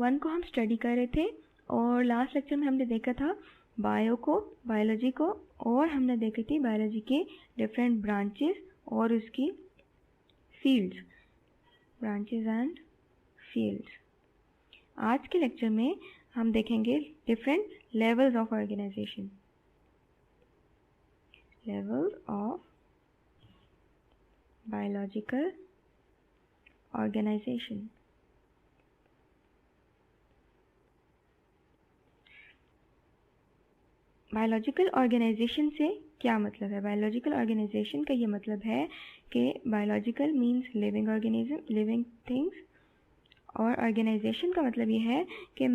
1 को हम स्टडी कर रहे थे और लास्ट लेक्चर में हमने देखा था बायोलॉजी को और हमने देखी थी बायोलॉजी के डिफरेंट ब्रांचेस और उसकी फील्ड्स, ब्रांचेस एंड फील्ड्स। आज के लेक्चर में हम देखेंगे different levels of organisation, levels of biological organisation. Biological organisation से क्या मतलब है? बायोलॉजिकल ऑर्गेनाइजेशन का ये मतलब है कि biological means living organism, living things, और ऑर्गेनाइजेशन का मतलब ये है कि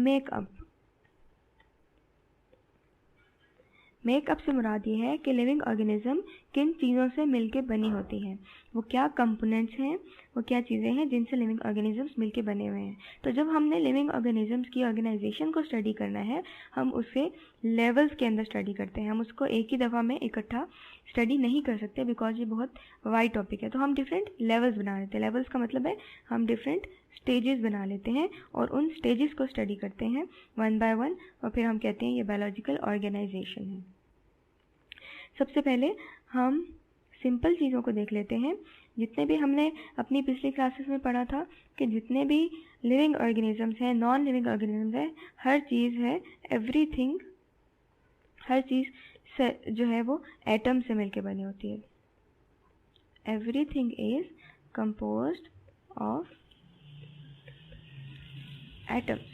मेकअप से मुराद ये है कि लिविंग ऑर्गेनिज्म किन चीज़ों से मिलके बनी होती हैं, वो क्या कंपोनेंट्स हैं, वो क्या चीज़ें हैं जिनसे लिविंग ऑर्गेनिजम्स मिलके बने हुए हैं। तो जब हमने लिविंग ऑर्गेनिजम्स की ऑर्गेनाइजेशन को स्टडी करना है, हम उसे लेवल्स के अंदर स्टडी करते हैं। हम उसको एक ही दफ़ा में इकट्ठा स्टडी नहीं कर सकते बिकॉज ये बहुत वाइड टॉपिक है। तो हम डिफरेंट लेवल्स बना लेते हैं। लेवल्स का मतलब है हम डिफरेंट स्टेजेस बना लेते हैं और उन स्टेजेस को स्टडी करते हैं 1 बाय 1 और फिर हम कहते हैं ये बायोलॉजिकल ऑर्गेनाइजेशन है। सबसे पहले हम सिंपल चीज़ों को देख लेते हैं। जितने भी हमने अपनी पिछली क्लासेस में पढ़ा था कि जितने भी लिविंग ऑर्गेनिजम्स हैं, नॉन लिविंग ऑर्गेनिजम्स हैं, हर चीज़ है, एवरीथिंग, हर चीज़ जो है वो एटम से मिलके बनी होती है। Everything is composed of atoms.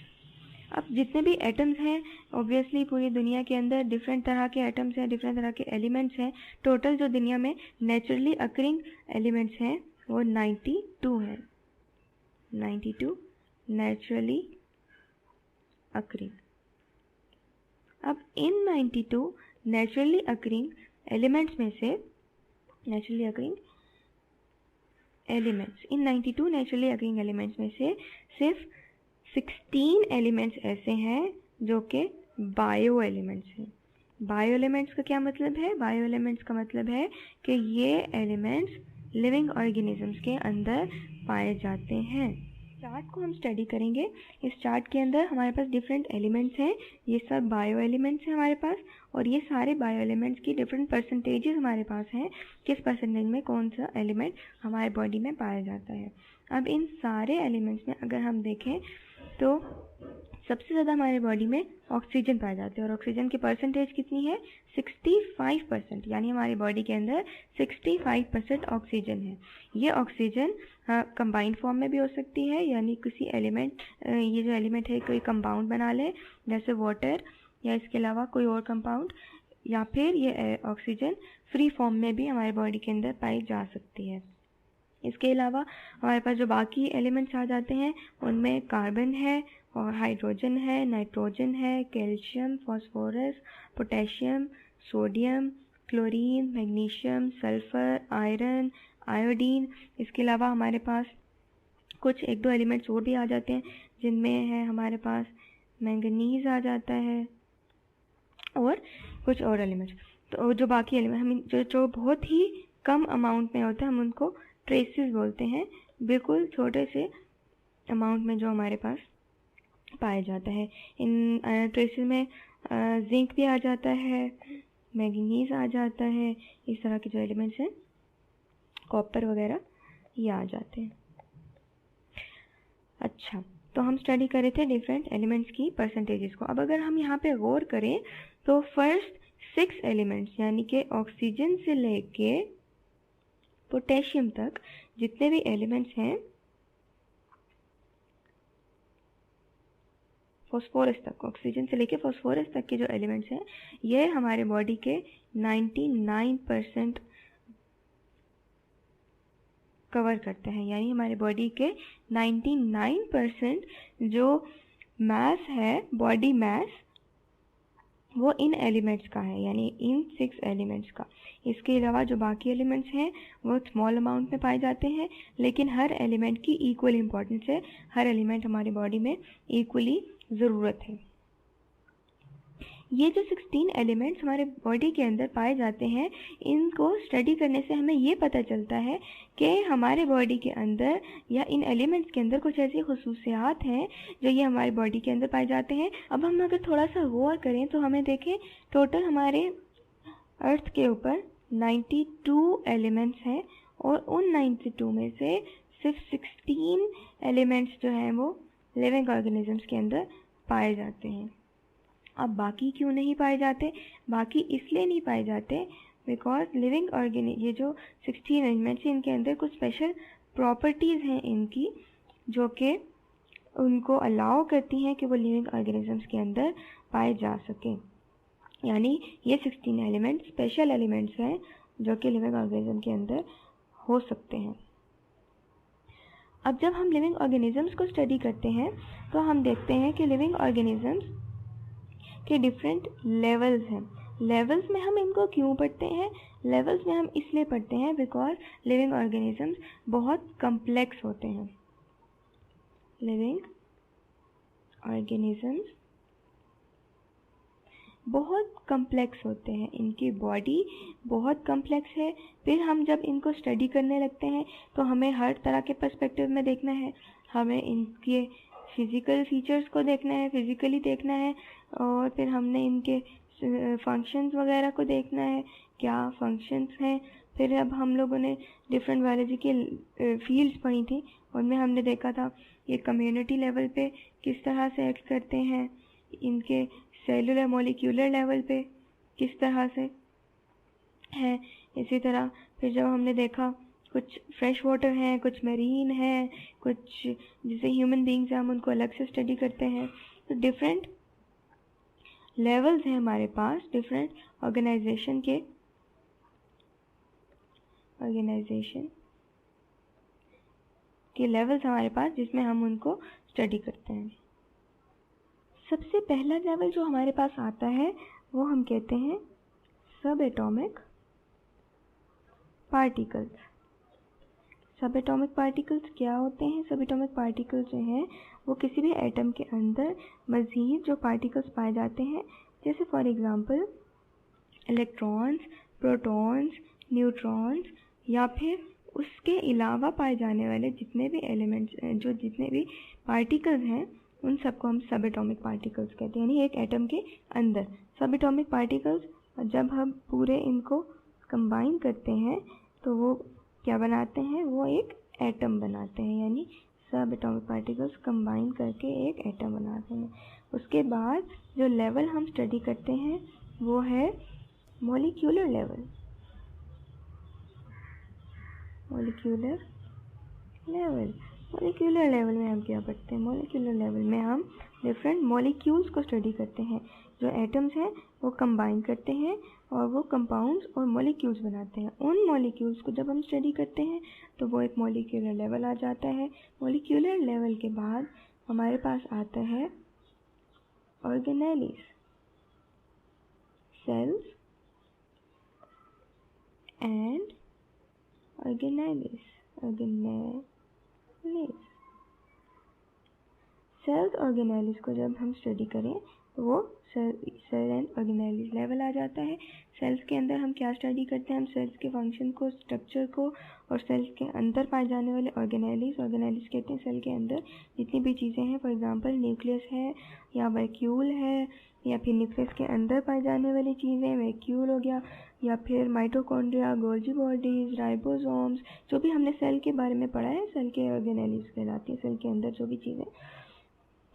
अब जितने भी एटम्स हैं, ऑब्वियसली पूरी दुनिया के अंदर डिफरेंट तरह के एटम्स हैं, डिफरेंट तरह के एलिमेंट्स हैं। टोटल जो दुनिया में नेचुरली अकरिंग एलिमेंट्स हैं वो 92 हैं। 92 नेचुरली अकरिंग। अब इन 92 नेचुरली अकरिंग एलिमेंट्स में से नेचुरली अकरिंग एलिमेंट्स, इन 92 नेचुरली अकरिंग एलिमेंट्स में से सिर्फ 16 एलिमेंट्स ऐसे हैं जो कि बायो एलिमेंट्स हैं। बायो एलिमेंट्स का क्या मतलब है? बायो एलिमेंट्स का मतलब है कि ये एलिमेंट्स लिविंग ऑर्गेनिजम्स के अंदर पाए जाते हैं। चार्ट को हम स्टडी करेंगे। इस चार्ट के अंदर हमारे पास डिफरेंट एलिमेंट्स हैं, ये सब बायो एलिमेंट्स हैं हमारे पास, और ये सारे बायो एलिमेंट्स की डिफरेंट परसेंटेजेस हमारे पास हैं, किस परसेंटेज में कौन सा एलिमेंट हमारे बॉडी में पाया जाता है। अब इन सारे एलिमेंट्स में अगर हम देखें तो सबसे ज़्यादा हमारे बॉडी में ऑक्सीजन पाया जाता है, और ऑक्सीजन की परसेंटेज कितनी है? 65%, यानी हमारी बॉडी के अंदर 65% ऑक्सीजन है। ये ऑक्सीजन कंबाइंड फॉर्म में भी हो सकती है, यानी किसी एलिमेंट, ये जो एलिमेंट है कोई कंपाउंड बना ले जैसे वाटर या इसके अलावा कोई और कंपाउंड, या फिर ये ऑक्सीजन फ्री फॉर्म में भी हमारे बॉडी के अंदर पाई जा सकती है। इसके अलावा हमारे पास जो बाकी एलिमेंट्स आ जाते हैं उनमें कार्बन है और हाइड्रोजन है, नाइट्रोजन है, calcium, phosphorus, potassium, sodium, chlorine, magnesium, sulphur, iron, iodine. इसके अलावा हमारे पास कुछ 1-2 एलिमेंट्स और भी आ जाते हैं जिनमें है हमारे पास मैंगनीज़ आ जाता है और कुछ और एलिमेंट्स। तो जो बाकी एलिमेंट हम जो बहुत ही कम अमाउंट में होते हैं हम उनको ट्रेसेस बोलते हैं, बिल्कुल छोटे से अमाउंट में जो हमारे पास पाया जाता है। इन ट्रेसेस में जिंक भी आ जाता है, मैग्नीज आ जाता है, इस तरह के जो एलिमेंट्स हैं, कॉपर वगैरह, ये आ जाते हैं। अच्छा, तो हम स्टडी कर रहे थे डिफरेंट एलिमेंट्स की परसेंटेजेस को। अब अगर हम यहाँ पे गौर करें तो फर्स्ट 6 एलिमेंट्स यानी कि ऑक्सीजन से लेके पोटेशियम तक जितने भी एलिमेंट्स हैं, फॉस्फोरस तक, ऑक्सीजन से लेके फॉस्फोरस तक के जो एलिमेंट्स हैं, ये हमारे बॉडी के 99% कवर करते हैं। यानी हमारे बॉडी के 99% जो मास है, बॉडी मास, वो इन एलिमेंट्स का है, यानी इन 6 एलिमेंट्स का। इसके अलावा जो बाकी एलिमेंट्स हैं वो स्मॉल अमाउंट में पाए जाते हैं, लेकिन हर एलिमेंट की इक्वल इम्पोर्टेंस है, हर एलिमेंट हमारी बॉडी में इक्वली ज़रूरत है। ये जो 16 एलिमेंट्स हमारे बॉडी के अंदर पाए जाते हैं, इनको स्टडी करने से हमें ये पता चलता है कि हमारे बॉडी के अंदर या इन एलिमेंट्स के अंदर कुछ ऐसी खुसूसियात हैं जो ये हमारे बॉडी के अंदर पाए जाते हैं। अब हम अगर थोड़ा सा गौर करें तो हमें देखें, टोटल हमारे अर्थ के ऊपर 92 एलिमेंट्स हैं और उन 92 में से सिर्फ 16 एलिमेंट्स जो हैं वो लिविंग ऑर्गेनिजम्स के अंदर पाए जाते हैं। अब बाकी क्यों नहीं पाए जाते? बाकी इसलिए नहीं पाए जाते बिकॉज लिविंग ये जो 16 एलिमेंट्स हैं, इनके अंदर कुछ स्पेशल प्रॉपर्टीज़ हैं इनकी, जो कि उनको अलाउ करती हैं कि वो लिविंग ऑर्गेनिजम्स के अंदर पाए जा सकें। यानी ये 16 एलिमेंट्स स्पेशल एलिमेंट्स हैं जो कि लिविंग ऑर्गेनिज्म के अंदर हो सकते हैं। अब जब हम लिविंग ऑर्गेनिजम्स को स्टडी करते हैं तो हम देखते हैं कि लिविंग ऑर्गेनिजम्स के डिफरेंट लेवल्स हैं। लेवल्स में हम इनको क्यों पढ़ते हैं? लेवल्स में हम इसलिए पढ़ते हैं बिकॉज लिविंग ऑर्गेनिजम्स बहुत कम्प्लेक्स होते हैं। लिविंग ऑर्गेनिजम्स बहुत कम्प्लेक्स होते हैं, इनकी बॉडी बहुत कम्प्लेक्स है। फिर हम जब इनको स्टडी करने लगते हैं तो हमें हर तरह के पर्सपेक्टिव में देखना है, हमें इनके फिज़िकल फीचर्स को देखना है, फिज़िकली देखना है, और फिर हमने इनके फंक्शंस वगैरह को देखना है, क्या फंक्शंस हैं। फिर अब हम लोगों ने डिफरेंट बायोलॉजी के फील्ड्स पढ़ी थी, उनमें हमने देखा था ये कम्युनिटी लेवल पे किस तरह से एक्ट करते हैं, इनके सेलुलर मॉलिक्यूलर लेवल पे किस तरह से है। इसी तरह फिर जब हमने देखा कुछ फ्रेश वाटर हैं, कुछ मरीन हैं, कुछ जैसे ह्यूमन बींग्स हैं, हम उनको अलग से स्टडी करते हैं। तो डिफरेंट लेवल्स हैं हमारे पास, डिफरेंट ऑर्गेनाइजेशन के लेवल्स हमारे पास, जिसमें हम उनको स्टडी करते हैं। सबसे पहला लेवल जो हमारे पास आता है वो हम कहते हैं सब एटॉमिक पार्टिकल्स। सब एटॉमिक पार्टिकल्स क्या होते हैं? सब एटॉमिक पार्टिकल्स जो हैं वो किसी भी एटम के अंदर मज़ीद जो पार्टिकल्स पाए जाते हैं, जैसे for example electrons, protons, neutrons, या फिर उसके अलावा पाए जाने वाले जितने भी एलिमेंट्स, जो जितने भी पार्टिकल्स हैं, उन सबको हम सब एटॉमिक पार्टिकल्स कहते हैं। यानी एक एटम के अंदर सब एटॉमिक पार्टिकल्स, जब हम पूरे इनको कंबाइन करते हैं तो वो क्या बनाते हैं? वो एक एटम बनाते हैं। यानी सब एटॉमिक पार्टिकल्स कंबाइन करके एक एटम बनाते हैं। उसके बाद जो लेवल हम स्टडी करते हैं वो है मॉलिक्यूलर लेवल। मॉलिक्यूलर लेवल में हम क्या पढ़ते हैं? मॉलिक्यूलर लेवल में हम डिफरेंट मॉलिक्यूल्स को स्टडी करते हैं। जो एटम्स हैं वो कंबाइन करते हैं और वो कंपाउंड्स और मॉलिक्यूल्स बनाते हैं। उन मॉलिक्यूल्स को जब हम स्टडी करते हैं तो वो एक मॉलिक्यूलर लेवल आ जाता है। मॉलिक्यूलर लेवल के बाद हमारे पास आता है organelles, cells and organelles. Cells organelles को जब हम स्टडी करें तो वो सेल एंड ऑर्गेनेलिस लेवल आ जाता है। सेल्स के अंदर हम क्या स्टडी करते हैं? हम सेल्स के फंक्शन को, स्ट्रक्चर को, और सेल्स के अंदर पाए जाने वाले ऑर्गेनेलिस कहते हैं सेल के अंदर जितनी भी चीज़ें हैं। फॉर एग्जांपल न्यूक्लियस है या वैक्यूल है, या फिर न्यूक्लियस के अंदर पाई जाने वाली चीज़ें वैक्यूल हो गया, या फिर माइटोकॉन्ड्रिया, गोल्जी बॉडीज़, राइबोसोम्स, जो भी हमने सेल के बारे में पढ़ा है, सेल के ऑर्गेनेलिस कहलाती है। सेल के अंदर जो भी चीज़ें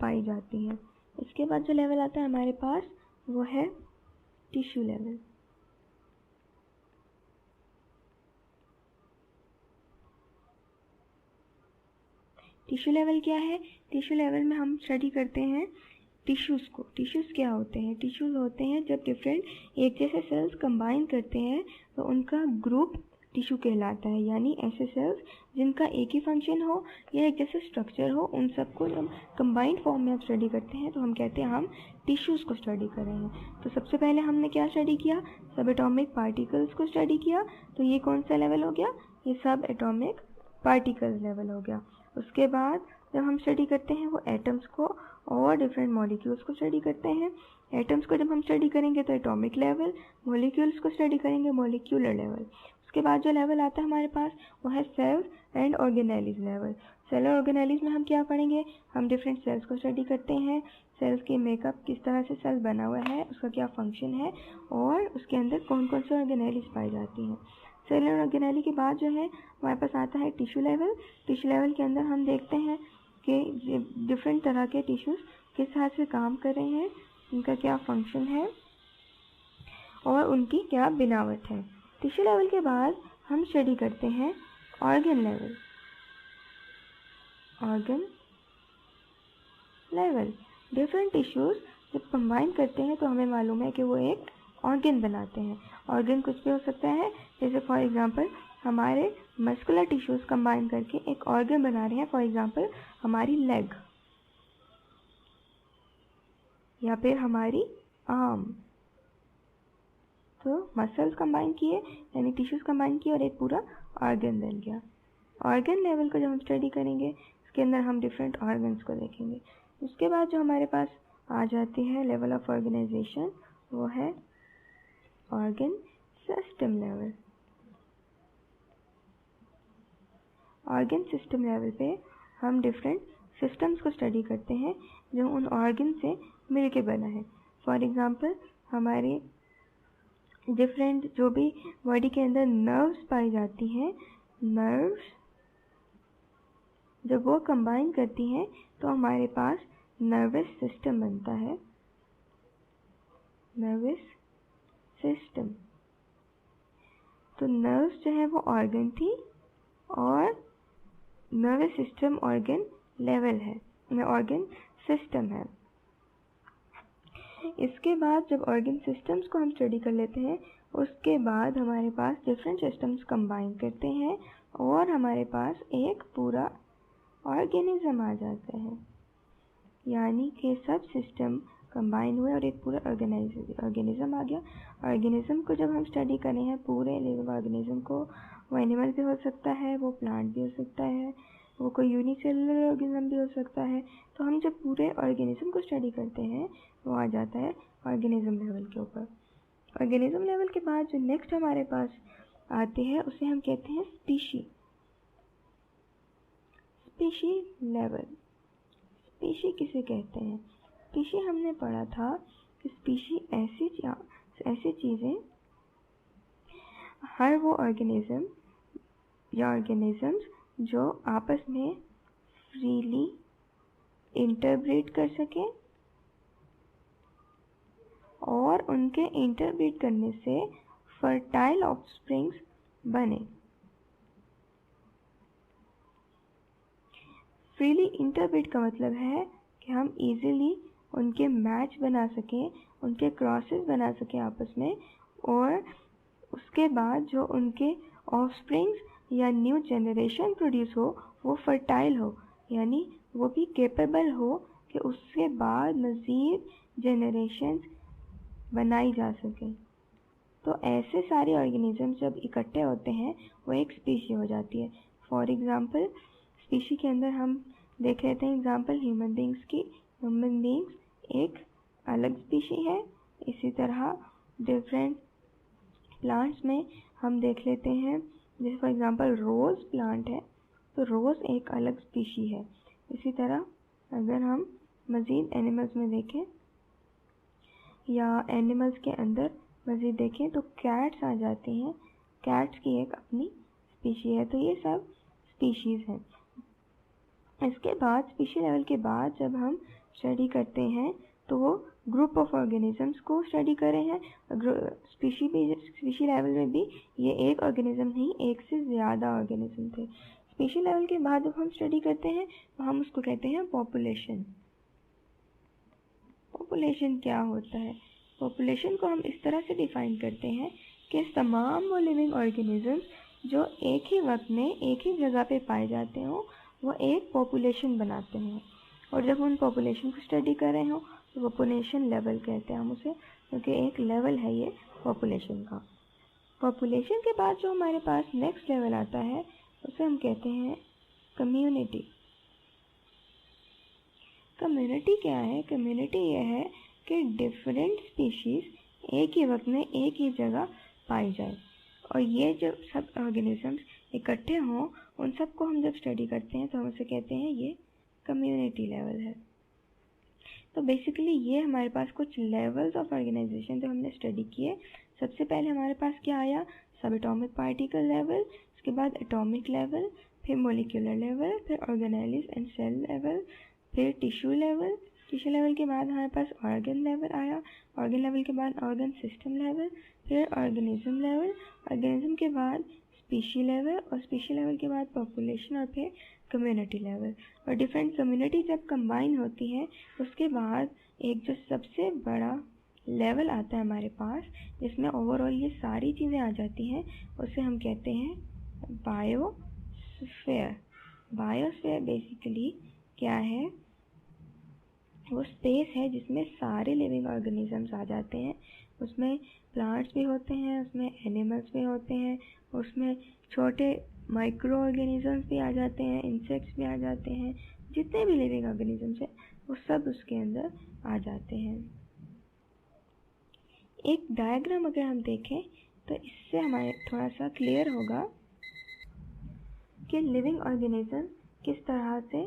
पाई जाती हैं। इसके बाद जो लेवल आता है हमारे पास वो है टिश्यू लेवल। टिश्यू लेवल क्या है? टिश्यू लेवल में हम स्टडी करते हैं टिश्यूज़ को। टिश्यूज़ क्या होते हैं? टिश्यूज़ होते हैं जब डिफरेंट एक जैसे सेल्स कंबाइन करते हैं तो उनका ग्रुप टिश्यू कहलाता है। यानी ऐसे सेल्स जिनका एक ही फंक्शन हो या एक जैसे स्ट्रक्चर हो, उन सबको जब कंबाइंड फॉर्म में हम स्टडी करते हैं तो हम कहते हैं हम टिश्यूज़ को स्टडी कर रहे हैं। तो सबसे पहले हमने क्या स्टडी किया? सब एटॉमिक पार्टिकल्स को स्टडी किया। तो ये कौन सा लेवल हो गया? ये सब एटॉमिक पार्टिकल्स लेवल हो गया। उसके बाद जब हम स्टडी करते हैं वो एटम्स को और डिफरेंट मॉलिक्यूल्स को स्टडी करते हैं। एटम्स को जब हम स्टडी करेंगे तो एटॉमिक लेवल, मॉलिक्यूल्स को स्टडी करेंगे मॉलिक्यूलर लेवल। उसके बाद जो लेवल आता है हमारे पास वो है cell and organelles level. Cell और ऑर्गेनेलिज में हम क्या पढ़ेंगे, हम डिफरेंट सेल्स को स्टडी करते हैं, सेल्स की मेकअप, किस तरह से सेल बना हुआ है, उसका क्या फंक्शन है और उसके अंदर कौन कौन से ऑर्गेनेलिज पाई जाती हैं। सेल और ऑर्गेनेली के बाद जो है हमारे पास आता है टिश्यू लेवल। टिश्यू लेवल के अंदर हम देखते हैं कि डिफरेंट तरह के टिश्यूज़ किस तरह से काम कर रहे हैं, उनका क्या फंक्शन है और उनकी क्या बनावट है। टिश्यू लेवल के बाद हम स्टडी करते हैं organ level. Organ level different tissues जब कंबाइन करते हैं तो हमें मालूम है कि वो एक ऑर्गन बनाते हैं। ऑर्गन कुछ भी हो सकता है, जैसे फॉर एग्जांपल हमारे मस्कुलर टिश्यूज़ कंबाइन करके एक ऑर्गन बना रहे हैं, फॉर एग्जांपल हमारी लेग या फिर हमारी आर्म। तो मसल्स कंबाइन किए यानी टिश्यूज़ कंबाइन किए और एक पूरा ऑर्गन बन गया। ऑर्गन लेवल को जब हम स्टडी करेंगे उसके अंदर हम डिफरेंट ऑर्गन्स को देखेंगे। उसके बाद जो हमारे पास आ जाती है लेवल ऑफ ऑर्गेनाइजेशन वो है organ system level. Organ system level पे हम डिफरेंट सिस्टम्स को स्टडी करते हैं जो उन ऑर्गन से मिल के बना है। फॉर एग्जांपल हमारे डिफरेंट जो भी बॉडी के अंदर नर्व्स पाई जाती हैं, नर्व्स जब वो कंबाइन करती हैं तो हमारे पास नर्वस सिस्टम बनता है। नर्वस सिस्टम, तो नर्व्स जो है वो ऑर्गन थी और नर्वस सिस्टम ऑर्गन लेवल है, ऑर्गन सिस्टम है। इसके बाद जब ऑर्गन सिस्टम्स को हम स्टडी कर लेते हैं उसके बाद हमारे पास डिफरेंट सिस्टम्स कंबाइन करते हैं और हमारे पास एक पूरा ऑर्गेनिज्म आ जाता है, यानी कि सब सिस्टम कंबाइन हुए और एक पूरा ऑर्गेनिज्म आ गया। ऑर्गेनिज्म को जब हम स्टडी करें हैं पूरे लिविंग ऑर्गेनिज्म को, वो एनिमल भी हो सकता है, वो प्लांट भी हो सकता है, वो कोई यूनिसेलुलर ऑर्गेनिज्म भी हो सकता है। तो हम जब पूरे ऑर्गेनिज्म को स्टडी करते हैं वो आ जाता है ऑर्गेनिज्म लेवल के ऊपर। ऑर्गेनिज्म लेवल के बाद जो नेक्स्ट हमारे पास आते हैं उसे हम कहते हैं स्पीशी। स्पीशी लेवल, स्पीशी किसे कहते हैं? स्पीशी हमने पढ़ा था कि स्पीशी ऐसी चीज़ें, हर वो ऑर्गेनिज्म या ऑर्गेनिजम्स जो आपस में फ्रीली इंटरब्रीड कर सकें और उनके इंटरब्रीड करने से फर्टाइल ऑफस्प्रिंग्स बने। फ्रीली इंटरब्रीड का मतलब है कि हम इजीली उनके मैच बना सकें, उनके क्रॉसेस बना सकें आपस में, और उसके बाद जो उनके ऑफस्प्रिंग्स या न्यू जनरेशन प्रोड्यूस हो वो फर्टाइल हो, यानी वो भी कैपेबल हो कि उसके बाद मज़ीद जनरेशन्स बनाई जा सकें। तो ऐसे सारे ऑर्गेनिज्म जब इकट्ठे होते हैं वो एक स्पीशी हो जाती है। फॉर एग्ज़ाम्पल स्पीशी के अंदर हम देख लेते हैं एग्ज़ाम्पल ह्यूमन बींग्स की। ह्यूमन बींग्स एक अलग स्पीशी है। इसी तरह डिफरेंट प्लांट्स में हम देख लेते हैं, जैसे फॉर एग्ज़ाम्पल रोज़ प्लांट है तो रोज़ एक अलग स्पीशी है। इसी तरह अगर हम मज़ीद एनिमल्स में देखें या एनिमल्स के अंदर मज़ीद देखें तो कैट्स आ जाती हैं, कैट्स की एक अपनी स्पीशी है। तो ये सब स्पीशीज़ हैं। इसके बाद स्पीशी लेवल के बाद जब हम स्टडी करते हैं तो वो ग्रुप ऑफ ऑर्गेनिजम्स को स्टडी कर रहे हैं। स्पीशी लेवल में भी ये एक ऑर्गेनिज्म नहीं, एक से ज़्यादा ऑर्गेनिज्म थे। स्पीशी लेवल के बाद जब हम स्टडी करते हैं तो हम उसको कहते हैं पॉपुलेशन। पॉपुलेशन क्या होता है? पॉपुलेशन को हम इस तरह से डिफ़ाइन करते हैं कि तमाम वो लिविंग ऑर्गेनिजम्स जो एक ही वक्त में एक ही जगह पे पाए जाते हों वो एक पॉपुलेशन बनाते हैं। और जब उन पॉपुलेशन को स्टडी कर रहे हो तो पॉपुलेशन लेवल कहते हैं हम उसे, क्योंकि एक लेवल है ये पॉपुलेशन का। पॉपुलेशन के बाद जो हमारे पास नेक्स्ट लेवल आता है उसे हम कहते हैं कम्युनिटी। कम्युनिटी क्या है? कम्युनिटी ये है कि डिफरेंट स्पीशीज़ एक ही वक्त में एक ही जगह पाई जाए, और ये जो सब ऑर्गेनिजम्स इकट्ठे हों, उन सबको हम जब स्टडी करते हैं तो हम उसे कहते हैं ये कम्युनिटी लेवल है। तो बेसिकली ये हमारे पास कुछ लेवल्स ऑफ ऑर्गेनाइजेशन जो हमने स्टडी किए। सबसे पहले हमारे पास क्या आया, सब एटॉमिक पार्टिकल लेवल, उसके बाद एटॉमिक लेवल, फिर मोलिकुलर लेवल, फिर ऑर्गेनेलिस एंड सेल लेवल, फिर टिश्यू लेवल। टिश्यू लेवल के बाद हमारे पास ऑर्गन लेवल आया, ऑर्गन लेवल के बाद ऑर्गन सिस्टम लेवल, फिर ऑर्गेनिज्म लेवल, ऑर्गेनिज्म के बाद स्पीशी लेवल, और स्पीशी लेवल के बाद पॉपुलेशन, और फिर कम्युनिटी लेवल। और डिफरेंट कम्युनिटी जब कंबाइन होती हैं उसके बाद एक जो सबसे बड़ा लेवल आता है हमारे पास, जिसमें ओवरऑल ये सारी चीज़ें आ जाती हैं, उसे हम कहते हैं बायोस्फीयर। बायोस्फीयर बेसिकली क्या है, वो स्पेस है जिसमें सारे लिविंग ऑर्गेनिजम्स आ जाते हैं। उसमें प्लांट्स भी होते हैं, उसमें एनिमल्स भी होते हैं, उसमें छोटे माइक्रो ऑर्गेनिजम्स भी आ जाते हैं, इंसेक्ट्स भी आ जाते हैं, जितने भी लिविंग ऑर्गेनिजम्स हैं वो सब उसके अंदर आ जाते हैं। एक डायग्राम अगर हम देखें तो इससे हमारे थोड़ा सा क्लियर होगा कि लिविंग ऑर्गेनिज्म किस तरह से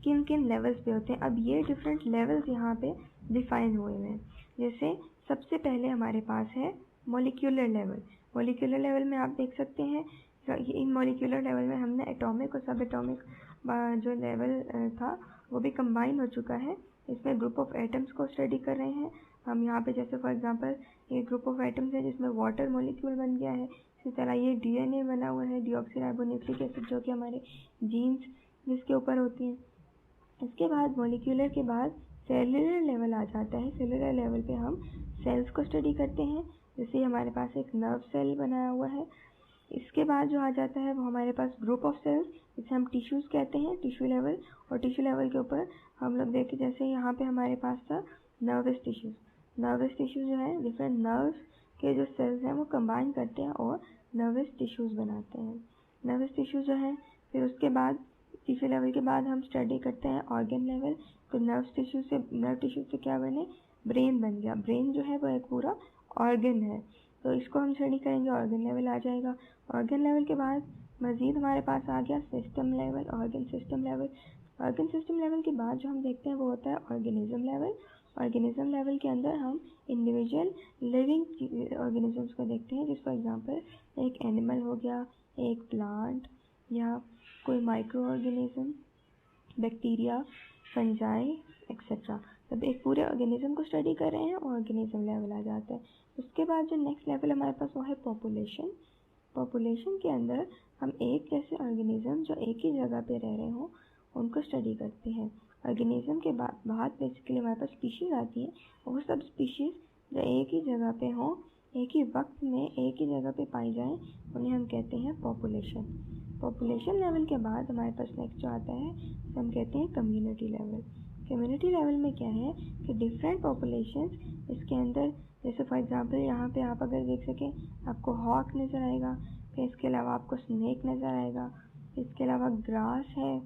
किन किन लेवल्स पे होते हैं। अब ये डिफरेंट लेवल्स यहाँ पे डिफाइन हुए हैं। जैसे सबसे पहले हमारे पास है मॉलिक्यूलर लेवल। मॉलिक्यूलर लेवल में आप देख सकते हैं, इन मॉलिक्यूलर लेवल में हमने एटॉमिक और सब एटॉमिक जो लेवल था वो भी कंबाइन हो चुका है। इसमें ग्रुप ऑफ एटम्स को स्टडी कर रहे हैं हम यहाँ पे। जैसे फॉर एग्जांपल ये ग्रुप ऑफ एटम्स है जिसमें वाटर मॉलिक्यूल बन गया है। इसी तरह ये डीएनए बना हुआ है, डीऑक्सीराइबोन्यूक्लिक एसिड, जो कि हमारे जीन्स जिसके ऊपर होती हैं। इसके बाद मॉलिक्यूलर के बाद सेलुलर लेवल आ जाता है। सेलुलर लेवल पे हम सेल्स को स्टडी करते हैं। जैसे हमारे पास एक नर्व सेल बनाया हुआ है। इसके बाद जो आ जाता है वो हमारे पास ग्रुप ऑफ सेल्स, जिसे हम टिश्यूज़ कहते हैं, टिश्यू लेवल। और टिश्यू लेवल के ऊपर हम लोग देखें, जैसे यहाँ पे हमारे पास था नर्वस टिश्यूज़। नर्वस टिश्यू जो है डिफरेंट नर्व्स के जो सेल्स हैं वो कंबाइन करते हैं और नर्वस टिश्यूज़ बनाते हैं। नर्वस टिश्यू जो है, फिर उसके बाद टिश्यू लेवल के बाद हम स्टडी करते हैं ऑर्गन लेवल। तो नर्व टिश्यू से क्या बने, ब्रेन बन गया। ब्रेन जो है वो एक पूरा ऑर्गन है, तो इसको हम स्टडी करेंगे, ऑर्गन लेवल आ जाएगा। ऑर्गन लेवल के बाद मज़ीद हमारे पास आ गया system level, organ system level. Organ system level के बाद जो हम देखते हैं वो होता है ऑर्गेनिज्म लेवल। ऑर्गेनिज्म लेवल के अंदर हम इंडिविजुअल लिविंग ऑर्गेनिजम्स को देखते हैं, जिस फॉर एग्जांपल एक एनिमल हो गया, एक प्लांट, या कोई micro organism, bacteria, fungi etcetera. तब एक पूरे ऑर्गेनिज्म को स्टडी कर रहे हैं, ऑर्गेनिज्म लेवल आ जाता है। उसके बाद जो नेक्स्ट लेवल हमारे पास वो है पॉपुलेशन। पॉपुलेशन के अंदर हम एक जैसे ऑर्गेनिज्म जो एक ही जगह पे रह रहे हों उनको स्टडी करते हैं। ऑर्गेनिज्म के बाद बेसिकली हमारे पास स्पीशीज़ आती हैं, और वो सब स्पीशीज़ जो एक ही जगह पे हों, एक ही वक्त में एक ही जगह पे पाई जाएं, उन्हें हम कहते हैं पॉपुलेशन। पॉपुलेशन लेवल के बाद हमारे पास नेक्स्ट जो आता है तो हम कहते हैं कम्युनिटी लेवल। कम्युनिटी लेवल में क्या है कि डिफरेंट पॉपुलेशंस इसके अंदर, जैसे फॉर एग्जांपल यहाँ पे आप अगर देख सकें आपको हॉक नज़र आएगा, फिर इसके अलावा आपको स्नेक नज़र आएगा, इसके अलावा ग्रास है,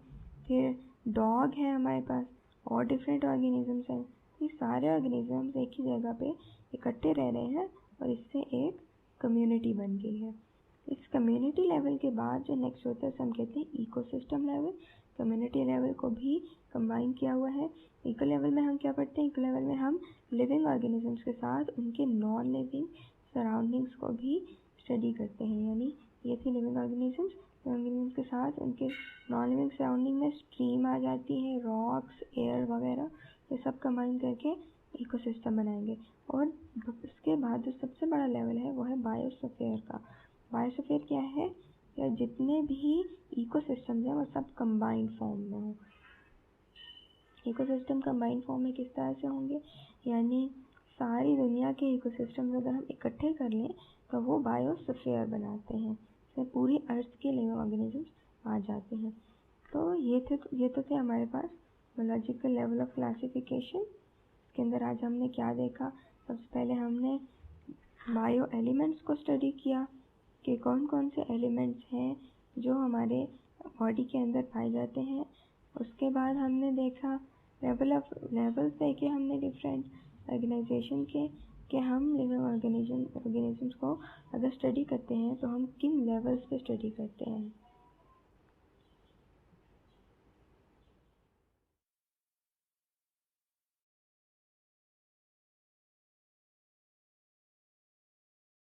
फिर डॉग है हमारे पास, और डिफरेंट ऑर्गेनिजम्स हैं। ये सारे ऑर्गेनिजम्स एक ही जगह पे इकट्ठे रह रहे हैं और इससे एक कम्युनिटी बन गई है। इस कम्युनिटी लेवल के बाद जो नेक्स्ट होता है उसे हम कहते हैं इकोसिस्टम लेवल। कम्युनिटी लेवल को भी कंबाइन किया हुआ है। इको लेवल में हम क्या पढ़ते हैं, इको लेवल में हम लिविंग ऑर्गेनिजम्स के साथ उनके नॉन लिविंग सराउंडिंग्स को भी स्टडी करते हैं। यानी ये थे लिविंग ऑर्गेनिजम्स के साथ उनके नॉन लिविंग सराउंडिंग में स्ट्रीम आ जाती है, रॉक्स, एयर वगैरह, ये सब कंबाइन करके इकोसिस्टम बनाएंगे। और इसके बाद जो सबसे बड़ा लेवल है वो है बायोस्फीयर का। बायोस्फीयर क्या है, या जितने भी इकोसिस्टम्स हैं वो सब कंबाइंड फॉर्म में हों। इकोसिस्टम कंबाइंड फॉर्म में किस तरह से होंगे, यानी सारी दुनिया के इकोसिस्टम्स अगर हम इकट्ठे कर लें तो वो बायोस्फीयर बनाते हैं, इसमें पूरी अर्थ के लिविंग ऑर्गेनिजम्स आ जाते हैं। तो ये तो थे हमारे पास बायोलॉजिकल लेवल ऑफ क्लासिफिकेशन। इसके अंदर आज हमने क्या देखा, सबसे पहले हमने बायो एलिमेंट्स को स्टडी किया कि कौन कौन से एलिमेंट्स हैं जो हमारे बॉडी के अंदर पाए जाते हैं। उसके बाद हमने देखा लेवल्स देखे हमने डिफरेंट, ऑर्गेनाइजेशन के हम लिविंग ऑर्गेनिजम्स को अगर स्टडी करते हैं तो हम किन लेवल्स पे स्टडी करते हैं।